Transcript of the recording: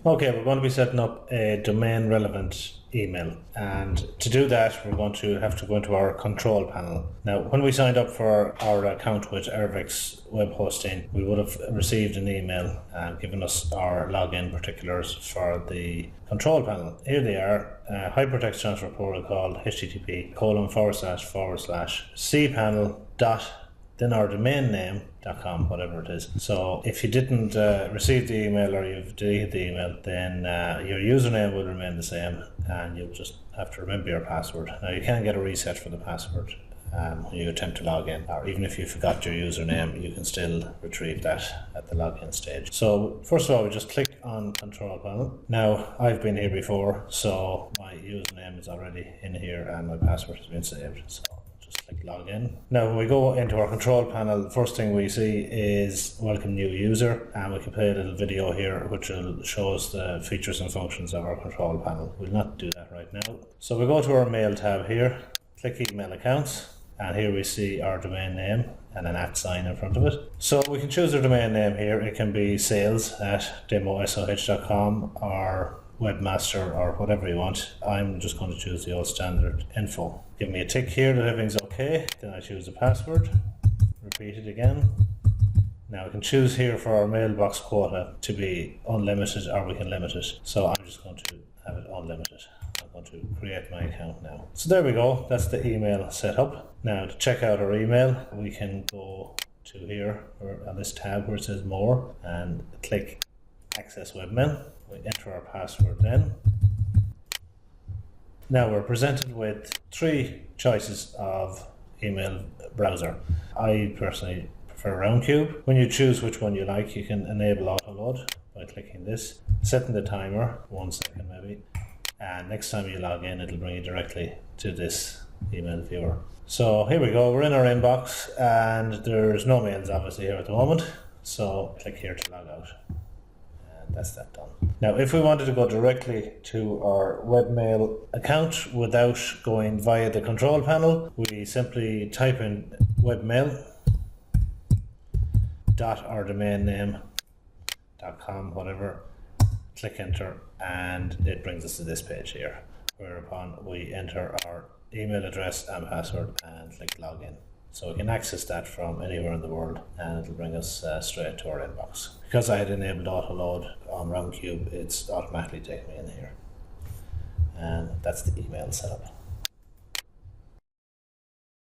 Okay, we're going to be setting up a domain relevant email, and to do that we're going to have to go into our control panel. Now, when we signed up for our account with Airvix web hosting, we would have received an email giving us our login particulars for the control panel. Here they are: hypertext transfer protocol, http://cpanel dot then our domain name.com, whatever it is. So if you didn't receive the email or you've deleted the email, then your username will remain the same and you'll just have to remember your password. Now, you can get a reset for the password when you attempt to log in, or even if you forgot your username, you can still retrieve that at the login stage. So first of all, we just click on control panel. Now, I've been here before, so my username is already in here and my password has been saved. So just click login. Now, when we go into our control panel, the first thing we see is welcome new user, and we can play a little video here which will show us the features and functions of our control panel. We'll not do that right now. So we go to our mail tab here, click email accounts, and here we see our domain name and an @ sign in front of it. So we can choose our domain name here. It can be sales@demosoh.com or webmaster or whatever you want. I'm just going to choose the old standard info. Give me a tick here that everything's okay. Then I choose the password, repeat it again. Now we can choose here for our mailbox quota to be unlimited, or we can limit it. So I'm just going to have it unlimited. I'm going to create my account now. So there we go, that's the email set up. Now, to check out our email, we can go to here or on this tab where it says more and click access webmail. We enter our password then. Now we're presented with 3 choices of email browser. I personally prefer Roundcube. When you choose which one you like, you can enable autoload by clicking this, setting the timer 1 second maybe, and next time you log in it'll bring you directly to this email viewer. So here we go, we're in our inbox and there's no mails obviously here at the moment, so click here to log out. That's that done. Now, if we wanted to go directly to our webmail account without going via the control panel, we simply type in webmail dot our domain name.com, whatever, click enter, and it brings us to this page here, whereupon we enter our email address and password and click login. So we can access that from anywhere in the world and it'll bring us straight to our inbox. Because I had enabled autoload on Roundcube, it's automatically taken me in here. And that's the email setup.